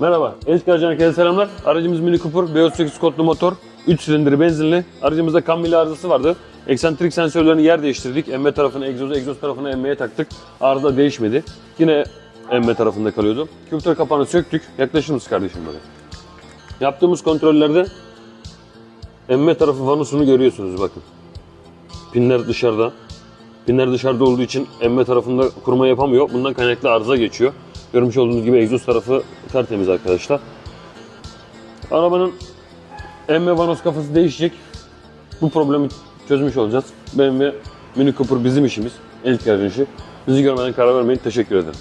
Merhaba, Elit Garaj'dan herkese selamlar. Aracımız Mini Cooper, V38 kodlu motor, 3 silindir benzinli. Aracımızda kambil arızası vardı. Eksantrik sensörlerini yer değiştirdik. Emme tarafını egzoz tarafını emmeye taktık. Arıza değişmedi. Yine emme tarafında kalıyordu. Kültür kapağını söktük. Yaklaşır mısın kardeşim böyle? Yaptığımız kontrollerde emme tarafı vanosunu görüyorsunuz bakın. Pinler dışarıda. Pinler dışarıda olduğu için emme tarafında kuruma yapamıyor. Bundan kaynaklı arıza geçiyor. Görmüş olduğunuz gibi egzoz tarafı tertemiz arkadaşlar. Arabanın emme vanos kafası değişecek. Bu problemi çözmüş olacağız. BMW Mini Cooper bizim işimiz. Elit Garaj'ın işi. Bizi görmeden karar vermeyin. Teşekkür ederim.